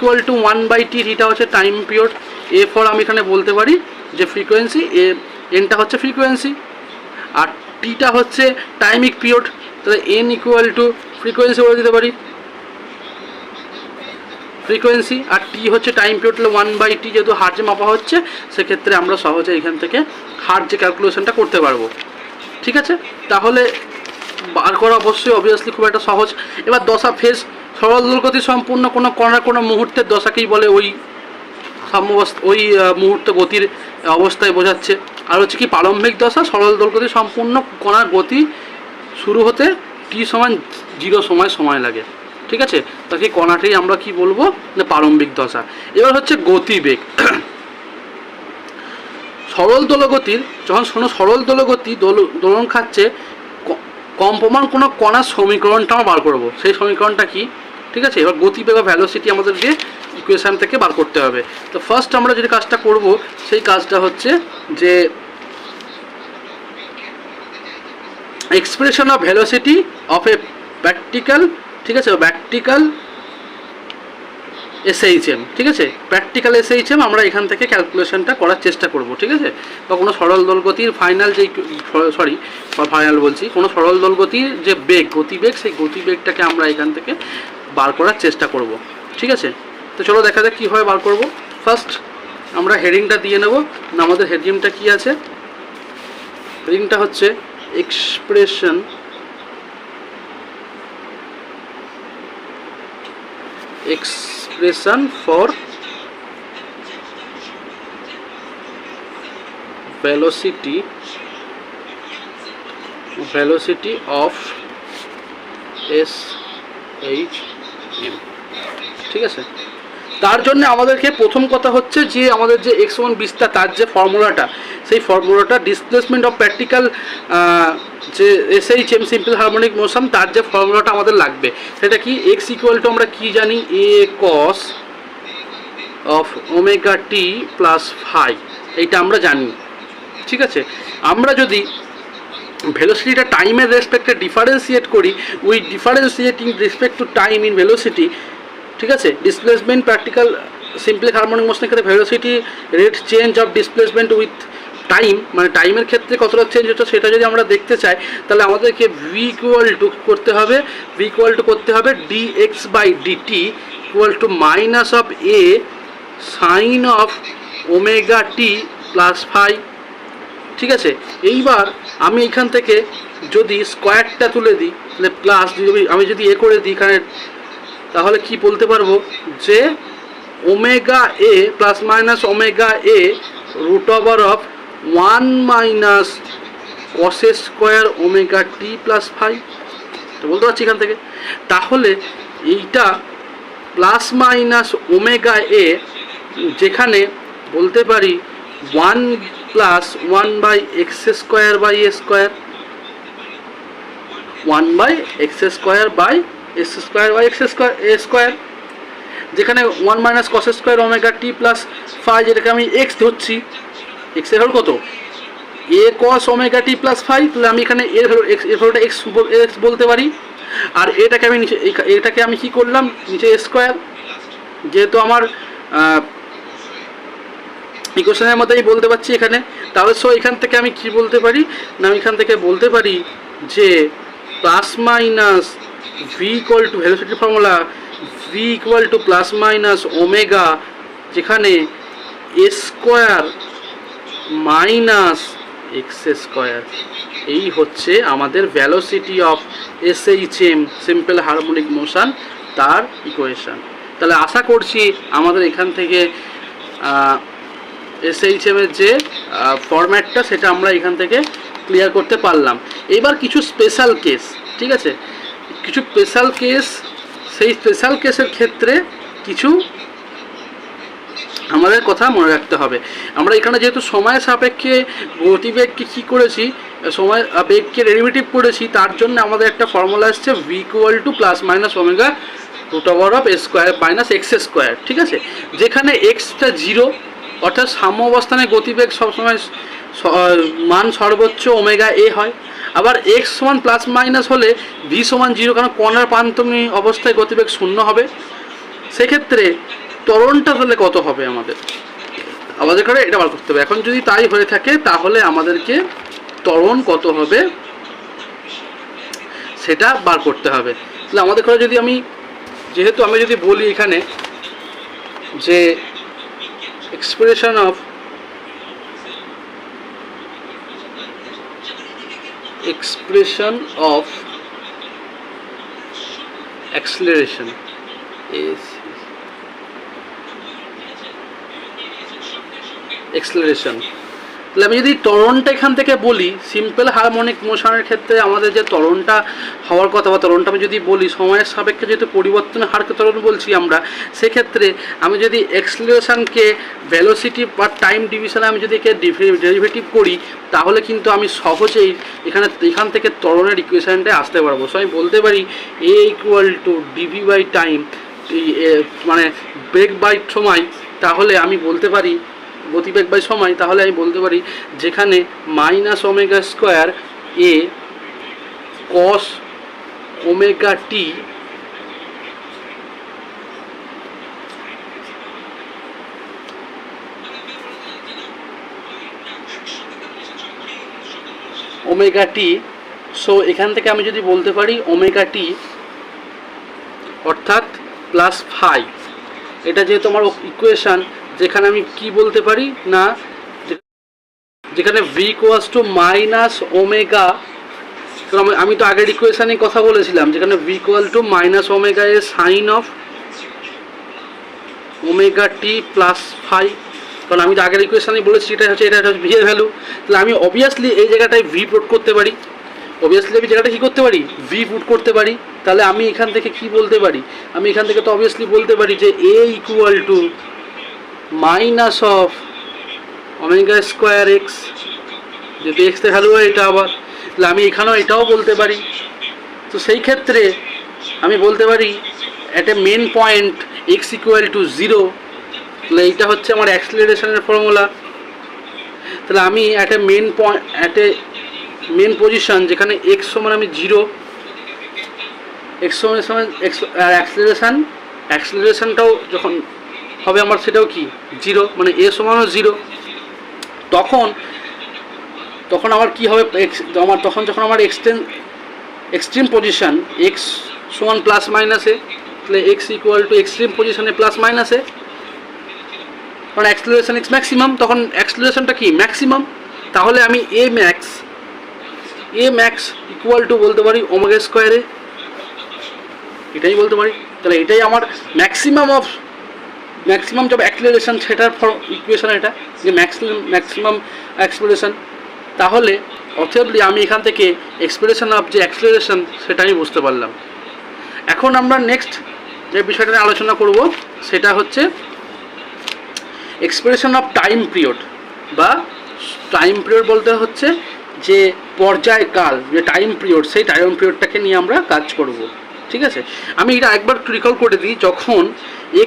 1/t, এটা হচ্ছে টাইম পিরিয়ড। এরপর আমি এখানে বলতে পারি যে ফ্রিকোয়েন্সি, nটা হচ্ছে ফ্রিকোয়েন্সি আর টিটা হচ্ছে টাইমিক পিরিয়ড। তাহলে n = ফ্রিকোয়েন্সি বলে দিতে পারি, ফ্রিকোয়েন্সি, আর টি হচ্ছে টাইম পিরিয়ড। তাহলে 1/t, যেহেতু হার্টজে মাপা হচ্ছে সেক্ষেত্রে আমরা সহজে এখান থেকে হার্টজে ক্যালকুলেশনটা করতে পারবো, ঠিক আছে। তাহলে বার করা অবভিয়াসলি খুব একটা সহজ। এবার দশা ফেজ, সরল দোলগতি সম্পূর্ণ কোনো মুহূর্তের দশাকেই বলে ওই মুহূর্ত গতির অবস্থায় বোঝাচ্ছে। আর হচ্ছে কি প্রারম্ভিক দশা, সরল দোলগতি সম্পূর্ণ কণার গতি শুরু হতে t=0 সময় লাগে, ঠিক আছে। তাকে কণাটাই আমরা কি বলবো না, প্রারম্ভিক দশা। এবার হচ্ছে গতিবেগ। সরল দোলগতির, যখন সরল দোলগতি দোলন খাচ্ছে, কম্পমান কোনো কণার সমীকরণটা আমরা বার করবো। সেই সমীকরণটা কি, ঠিক আছে। এবার গতিবেগ বা ভ্যালোসিটি আমাদেরকে ইকুয়েশান থেকে বার করতে হবে। তো ফার্স্ট আমরা যে কাজটা করব সেই কাজটা হচ্ছে যে expression of velocity of a practical, ঠিক আছে, প্র্যাকটিক্যাল SHM, ঠিক আছে। প্র্যাকটিক্যাল SHM আমরা এখান থেকে ক্যালকুলেশনটা করার চেষ্টা করব, ঠিক আছে। বা কোনো সরল দোলগতির কোনো সরল দোলগতির যে গতিবেগ, সেই গতিবেগটাকে আমরা এখান থেকে বার করার চেষ্টা করব, ঠিক আছে। তো চলো দেখা যাক কীভাবে বার করব। ফার্স্ট আমরা হেডিংটা দিয়ে নেব। আমাদের হেডিংটা কি আছে, হেডিংটা হচ্ছে expression for velocity of SHM, ঠিক আছে। তার জন্য আমাদেরকে প্রথম কথা হচ্ছে যে আমাদের যে x1 বিস্তার, তার যে ফর্মুলাটা, সেই ফর্মুলাটা ডিসপ্লেসমেন্ট অফ প্র্যাকটিক্যাল যে SHM সিম্পল হারমোনিক মোশন, তার যে ফর্মুলাটা আমাদের লাগবে সেটা কি, x = আমরা কি জানি, a cos of ωt + phi, এইটা আমরা জানি, ঠিক আছে। আমরা যদি ভেলোসিটিটা টাইমের রেসপেক্টে ডিফারেন্সিয়েট করি, we differentiating respect to time in velocity, ঠিক আছে। ডিসপ্লেসমেন্ট প্র্যাকটিক্যাল সিম্পল হারমোনিক মোশনের ক্ষেত্রে velocity rate change of displacement with time, মানে টাইমের ক্ষেত্রে কতটা চেঞ্জ হচ্ছে সেটা যদি আমরা দেখতে চাই, তাহলে আমাদেরকে v = করতে হবে dx/dt - a sin of ωt + phi, ঠিক আছে। এইবার আমি এখান থেকে যদি স্কোয়ারটা তুলে দিই, তাহলে প্লাস, আমি যদি এ করে দিই এখানে, তাহলে কি বলতে পারবো যে ωa ± ωa √1 - cos² ωt + phi, তো বলতে পারছি এখান থেকে। তাহলে এইটা প্লাস মাইনাস ωa, যেখানে বলতে পারি 1 + 1/x² যেখানে 1 - cos² ωt + phi, যেটাকে আমি x ধরছি, x এর হল কত, a cos ωt + phi, তাহলে আমি এখানে এর হলটা x বলতে পারি। আর এটাকে আমি কি করলাম, নিচে স্কোয়ার, যেহেতু আমার ইকুয়েশনের মধ্যেই বলতে পারছি এখানে। তাহলে এখান থেকে আমি কি বলতে পারি না, আমি এখান থেকে বলতে পারি যে প্লাস মাইনাস v = ভেলোসিটির formula v = plus minus omega, যেখানে a² - x², এই হচ্ছে আমাদের velocity of SHM simple harmonic motion তার ইকুয়েশন। তাহলে আশা করছি আমাদের এখান থেকে SHM এর যে ফরম্যাটটা সেটা আমরা এখান থেকে ক্লিয়ার করতে পারলাম। এবার কিছু স্পেশাল কেস, ঠিক আছে, কিছু স্পেশাল কেস, সেই স্পেশাল কেসের ক্ষেত্রে কিছু আমাদের কথা মনে রাখতে হবে। আমরা এখানে যেহেতু সময়ের সাপেক্ষে গতিবেগকে কী করেছি, সময় বেগকে ডেরিভেটিভ করেছি, তার জন্য আমাদের একটা ফর্মুলা আসছে v = plus minus omega √(x²-x²), ঠিক আছে, যেখানে এক্সটা 0 অর্থাৎ সাম্য অবস্থানে গতিবেগ সবসময় মান সর্বোচ্চ ওমেগা এ হয়। আবার x সমান প্লাস মাইনাস হলে v সমান 0, কারণ কণার প্রান্তমী অবস্থায় গতিবেগ 0 হবে। সেক্ষেত্রে ত্বরণটা তাহলে কত হবে আমাদের করে এটা বার করতে হবে। এখন যদি তাই হয়ে থাকে তাহলে আমাদেরকে ত্বরণ কত হবে সেটা বার করতে হবে। তাহলে আমাদের করে যদি আমি যদি বলি এখানে যে এক্সপ্রেশন অফ অ্যাক্সিলারেশন তাহলে আমি যদি ত্বরণটা এখান থেকে বলি, সিম্পল হারমোনিক মোশনের ক্ষেত্রে আমাদের যে ত্বরণটা হওয়ার কথা বা ত্বরণটা আমি যদি বলি সময়ের সাপেক্ষে যেহেতু পরিবর্তনের হারকে ত্বরণ বলছি আমরা, সেক্ষেত্রে আমি যদি অ্যাক্সিলারেশনকে ভেলোসিটি বা টাইম ডিভিশনে আমি যদি একে ডেরিভেটিভ করি তাহলে কিন্তু আমি সহজেই এখান থেকে ত্বরণের ইকুয়েশনটা আসতে পারবো। সো আমি বলতে পারি a = dv/টাইম, মানে বেগ বাই সময়, তাহলে আমি বলতে পারি গতিবেগ বাই সময়, তাহলে আমি বলতে পারি যেখানে -ω² a cos ωt সো এখান থেকে আমি যদি বলতে পারি ωt অর্থাৎ +5, এটা যেহেতু আমার ইকুয়েশন, যেখানে আমি কি বলতে পারি না, যেখানে v = -ω, আমি তো আগের ইকুয়েশনে কথা বলেছিলাম যেখানে v = -ω এর সাইন অফ ωt +5, কারণ আমি তো আগের ইকুয়েশনে বলেছি এটা হচ্ছে v এর ভ্যালু। তাহলে আমি অবভিয়াসলি এই জায়গাটায় v পুট করতে পারি, v পুট করতে পারি। তাহলে আমি এখান থেকে কি বলতে পারি, আমি এখান থেকে তো অবভিয়াসলি বলতে পারি যে a = -ω²x, যদি x এর ভ্যালু হয় এটা আবার, তাহলে আমি এখানেও এটাও বলতে পারি। তো সেই ক্ষেত্রে আমি বলতে পারি at a mean point x = 0, তাহলে এইটা হচ্ছে আমার অ্যাক্সিলারেশনের ফর্মুলা। তাহলে আমি অ্যাট এ মেন পজিশন যেখানে x সমান আমি 0, x সমান আর অ্যাক্সিলারেশনটাও যখন হবে আমার সেটাও কি 0, মানে a সমানও 0, তখন আমার কি হবে যখন আমার এক্সট্রিম পজিশন x সমান প্লাস মাইনাসে, তাহলে x = এক্সট্রিম পজিশনে প্লাস মাইনাসে, কারণ অ্যাক্সিলারেশন x ম্যাক্সিমাম, তখন অ্যাক্সিলারেশনটা কি ম্যাক্সিমাম। তাহলে আমি a max = বলতে পারি ω², এটাই বলতে পারি। তাহলে এটাই আমার ম্যাক্সিমাম যে অ্যাক্সিলারেশন সেটার ইকুয়েশন, এটা যে ম্যাক্সিমাম অ্যাক্সিলারেশন। তাহলে অথেবলি আমি এখান থেকে এক্সপ্রেশন অফ যে অ্যাক্সিলারেশন সেটা আমি বুঝতে পারলাম। এখন আমরা নেক্সট যে বিষয়টা নিয়ে আলোচনা করব সেটা হচ্ছে এক্সপ্রেশন অফ টাইম পিরিয়ড, বা টাইম পিরিয়ড বলতে হচ্ছে যে পর্যায়কাল, যে টাইম পিরিয়ড, সেই টাইম পিরিয়ডটাকে নিয়ে আমরা কাজ করব, ঠিক আছে। আমি এটা একবার রিকল করে দিই, যখন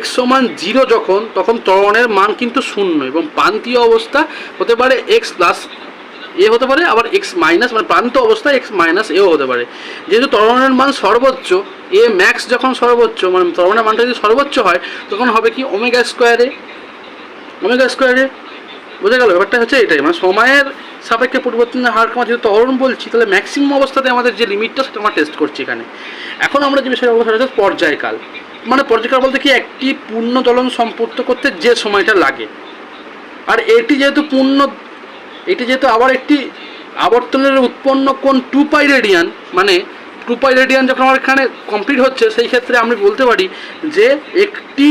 x সমান 0 তখন ত্বরণের মান কিন্তু 0 এবং প্রান্তীয় অবস্থা হতে পারে x + a হতে পারে, আবার x মাইনাস, মানে প্রান্ত অবস্থায় x - এও হতে পারে। যেহেতু ত্বরণের মান সর্বোচ্চ, a max যখন সর্বোচ্চ, মানে ত্বরণের মানটা যদি সর্বোচ্চ হয় তখন হবে কি ω², বোঝা গেল ব্যাপারটা হচ্ছে এটাই, মানে সময়ের সাপেক্ষে পরিবর্তনের হার আমরা যেহেতু ত্বরণ বলছি, তাহলে ম্যাক্সিমাম অবস্থাতে আমাদের যে লিমিটটা সেটা আমরা টেস্ট করছি এখানে। এখন আমরা যে বিষয়ে অবস্থা হচ্ছে পর্যায়কাল, মানে পর্যায়কাল বলতে কি একটি পূর্ণ দোলন সম্পূর্ণ করতে যে সময়টা লাগে। আর এটি যেহেতু আবার একটি আবর্তনের উৎপন্ন কোণ 2π রেডিয়ান, মানে 2π রেডিয়ান যখন আমার এখানে কমপ্লিট হচ্ছে সেই ক্ষেত্রে আমি বলতে পারি যে একটি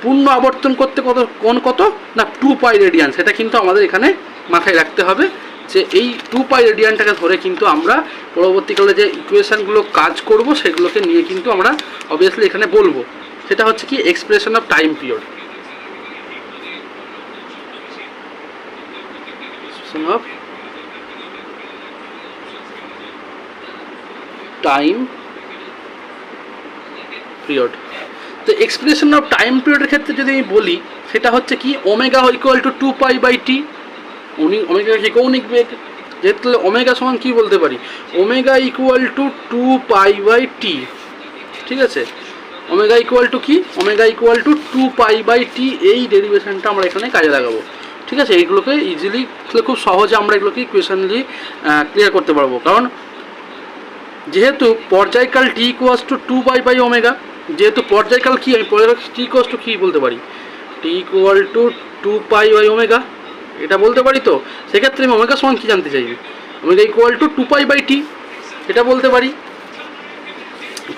পূর্ণ আবর্তন করতে কোণ কত না 2π রেডিয়ান। সেটা কিন্তু আমাদের এখানে মাথায় রাখতে হবে যে এই 2π রেডিয়ানটাকে ধরে কিন্তু আমরা পরবর্তীকালে যে ইকুয়েশানগুলো কাজ করব সেগুলোকে নিয়ে কিন্তু আমরা অবভিয়াসলি এখানে বলবো। সেটা হচ্ছে কি expression of time period, of time period. তো এক্সপ্রেশন অফ টাইম পিরিয়ডের ক্ষেত্রে যদি আমি বলি সেটা হচ্ছে কি omega equal to 2π/t। Omega কি কৌণিক বেগ, যেহেতু ওমেগা সমান কি বলতে পারি ওমেগা ইকুয়াল টু 2π/t। ঠিক আছে, ওমেগা ইকুয়াল টু কি ওমেগা ইকুয়াল টু 2π/t। এই ডেরিভেশনটা আমরা এখানে কাজে লাগাবো। ঠিক আছে, এইগুলোকে ইজিলি খুব সহজে আমরা এগুলোকে ইকুয়েশনালি ক্লিয়ার করতে পারবো, কারণ যেহেতু পর্যায়কাল t ইকুয়ালস টু 2π/ω, যেহেতু পর্যায়কাল কি আমি পর্যায়কাল t ইকুয়ালস টু কি বলতে পারি t ইকুয়াল টু 2π/ω এটা বলতে পারি। তো সেক্ষেত্রে আমি ওমেগা সমান কি জানতে চাইবি ওমেগা ইকুয়াল টু 2π/t এটা বলতে পারি।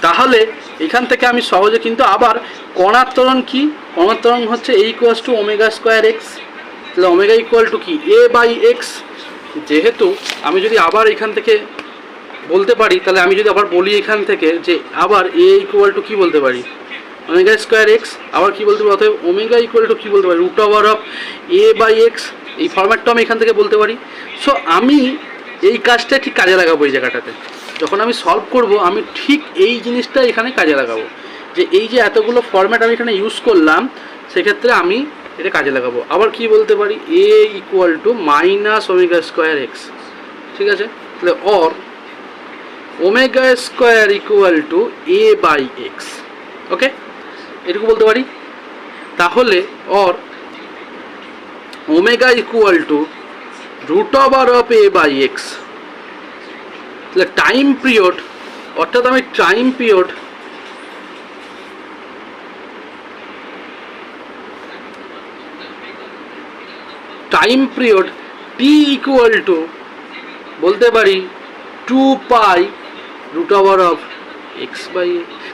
তাহলে এখান থেকে আমি সহজে কিন্তু আবার কণার ত্বরণ কি কণার ত্বরণ হচ্ছে a equals to omega square x. তাহলে ওমেগা ইকুয়াল টু কি a/x। যেহেতু আমি যদি আবার এখান থেকে বলতে পারি তাহলে আমি যদি আবার বলি এখান থেকে যে আবার a ইকুয়াল টু কি বলতে পারি ওমেগা স্কোয়ার এক্স, আবার কি বলতে পারি অতএব ওমেগা ইকুয়াল টু কি বলতে পারি √অফ a/x। এই ফরম্যাটটা আমি এখান থেকে বলতে পারি। সো আমি এই কাজটা ঠিক কাজে লাগাবো এই জায়গাটাতে, যখন আমি সলভ করব আমি ঠিক এই জিনিসটা এখানে কাজে লাগাবো যে এই যে এতগুলো ফরম্যাট আমি এখানে ইউজ করলাম সেক্ষেত্রে আমি এটা কাজে লাগাবো। আবার কি বলতে পারি a equal to minus omega square x. ঠিক আছে, তাহলে or omega square equal to a/x। Okay, এটুকু বলতে পারি। তাহলে অর ওমেগা ইকুয়াল টু √অফ a/x। তাহলে টাইম পিরিয়ড, অর্থাৎ আমি time period t equal to বলতে পারি 2π √অফ x/a,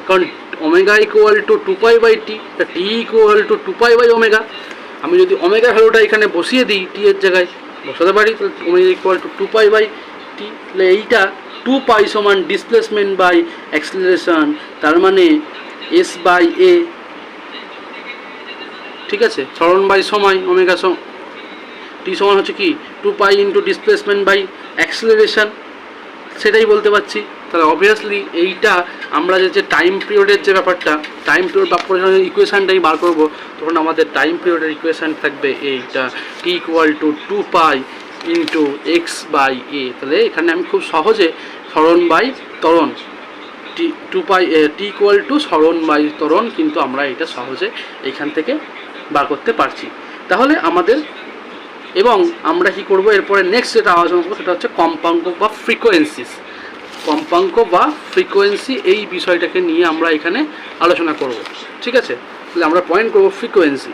কারণ omega equal to 2π/t, t equal to 2π/ω। আমি যদি ওমেগা ভ্যালুটা এখানে বসিয়ে দিই t এর জায়গায় বসাতে পারি, তাহলে ওমেগা ইকুয়াল টু 2π/t। তাহলে এইটা 2π সমান ডিসপ্লেসমেন্ট বাই অ্যাক্সিলারেশন, তার মানে s/a। ঠিক আছে, সরণ বাই সময় ওমেগা t সমান হচ্ছে কি 2π ইন্টু ডিসপ্লেসমেন্ট বাই অ্যাক্সিলারেশন, সেটাই বলতে পারছি। তাহলে অবভিয়াসলি এইটা আমরা যে টাইম পিরিয়ডের যে ব্যাপারটা টাইম পিরিয়ড বা ইকুয়েশানটাই বার করবো তখন আমাদের টাইম পিরিয়ডের ইকুয়েশান থাকবে এইটা t equal two 2π into x/a। তাহলে এখানে আমি খুব সহজে সরণ বাই ত্বরণ t ইকুয়াল টু সরণ বাই ত্বরণ কিন্তু আমরা এটা সহজে এইখান থেকে বার করতে পারছি। তাহলে আমাদের এবং আমরা কি করব এরপরে নেক্সট যেটা আলোচনা করবো সেটা হচ্ছে কম্পাঙ্ক বা ফ্রিকোয়েন্সিস। কম্পাঙ্ক বা ফ্রিকোয়েন্সি এই বিষয়টাকে নিয়ে আমরা এখানে আলোচনা করব। ঠিক আছে, তাহলে আমরা পয়েন্ট করব ফ্রিকোয়েন্সি।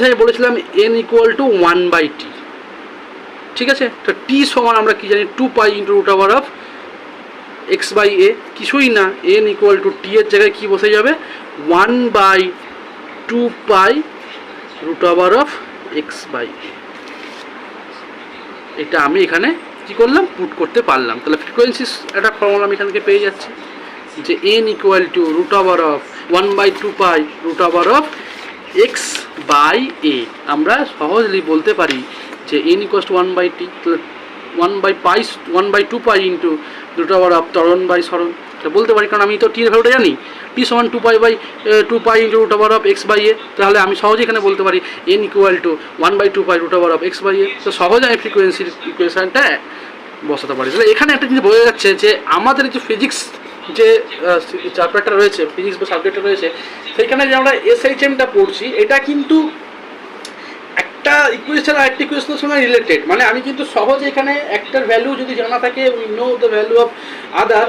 আমি বলেছিলাম n ইকুয়াল টু 1/t। ঠিক আছে, তো t সমান আমরা কি জানি 2π ইন্টু √অফ x/a, কিছুই না n ইকুয়াল টু t এর জায়গায় কি বসে যাবে 1/2π √অফ x/a। এটা আমি এখানে কি করলাম পুট করতে পারলাম। তাহলে ফ্রিকোয়েন্সিস একটা ফর্মুলা আমি এখান থেকে পেয়ে যাচ্ছি যে n ইকুয়াল টু √অফ 1/2π √অফ x/a। আমরা সহজলি বলতে পারি যে n ইকুয়ালস টু 1/t, তাহলে 1/2π ইন্টু √অফ ত্বরণ বাই সরণ বলতে পারি, কারণ আমি তো t এর ভ্যালুটা জানি t সমান 2π ইন্টু √অফ x/a। তাহলে আমি সহজে এখানে বলতে পারি n ইকুয়াল টু 1/2π √অফ x/a। তো সহজে আমি ফ্রিকোয়েন্সির ইকুয়েশনটা বসাতে পারি। তাহলে এখানে একটা জিনিস বোঝা যাচ্ছে যে আমাদের যে ফিজিক্স যে চ্যাপ্টারটা রয়েছে, ফিজিক্স বা সাবজেক্টটা রয়েছে, সেইখানে যে আমরা SHMটা পড়ছি এটা কিন্তু একটা ইকুয়েশন আর একটা ইকুয়েশনের সঙ্গে রিলেটেড। মানে আমি কিন্তু সহজে এখানে একটার ভ্যালু যদি জানা থাকে we know the value of other,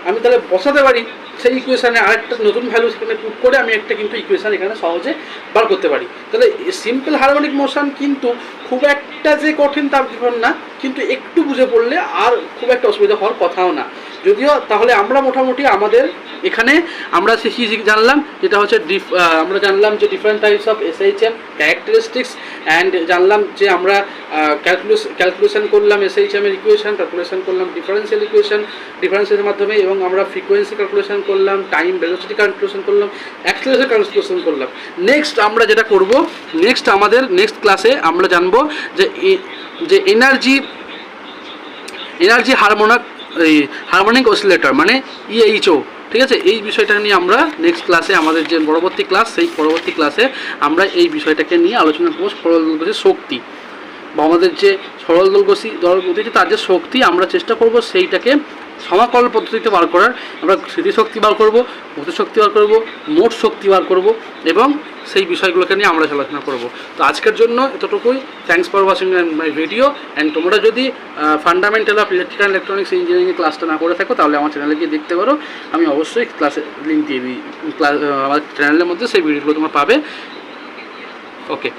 আমি তাহলে বসাতে পারি সেই ইকুয়েশানে আরেকটা নতুন ভ্যালু সেখানে পুট করে আমি একটা কিন্তু ইকুয়েশান এখানে সহজে বার করতে পারি। তাহলে সিম্পল হারমোনিক মোশন কিন্তু খুব একটা যে কঠিন তার ব্যাপার না, কিন্তু একটু বুঝে পড়লে আর খুব একটা অসুবিধা হওয়ার কথাও না। যদিও তাহলে আমরা মোটামুটি আমাদের এখানে আমরা জানলাম যেটা হচ্ছে আমরা জানলাম যে different types of SHM characteristics, and জানলাম যে আমরা ক্যালকুলেশন করলাম এসএইচএম এর ইকুয়েশন, ক্যালকুলেশন করলাম ডিফারেন্সিয়াল ইকুয়েশন ডিফারেন্সের মাধ্যমে, এবং আমরা ফ্রিকোয়েন্সি ক্যালকুলেশন করলাম, টাইম ভেলোসিটি ক্যালকুলেশন করলাম, অ্যাক্সেলারেশন ক্যালকুলেশন করলাম। নেক্সট আমরা যেটা করব, আমাদের নেক্সট ক্লাসে আমরা জানবো যে এনার্জি হারমোনিক অসিলেটর মানে ইএইচও, ঠিক আছে। এই বিষয়টা নিয়ে আমরা নেক্সট ক্লাসে, আমাদের যে পরবর্তী ক্লাস, সেই পরবর্তী ক্লাসে আমরা এই বিষয়টাকে নিয়ে আলোচনা করব। সরল দোলগতির শক্তি বা আমাদের যে সরল দোলগতি তার যে শক্তি, আমরা চেষ্টা করব সেইটাকে সমাকলন পদ্ধতিতে বার করার। আমরা স্মৃতিশক্তি বার করব, গতিশক্তি বার করব, মোট শক্তি বার করব, এবং সেই বিষয়গুলোকে নিয়ে আমরা আলোচনা করব। তো আজকের জন্য এতটুকুই। Thanks for watching my video. And তোমরা যদি fundamental of electrical electronics engineering ক্লাসটা না করে থাকো, তাহলে আমার চ্যানেলে গিয়ে দেখতে পারো। আমি অবশ্যই ক্লাসে লিঙ্ক দিয়ে দিই, আমার চ্যানেলের মধ্যে সেই ভিডিওগুলো তোমরা পাবে। ওকে।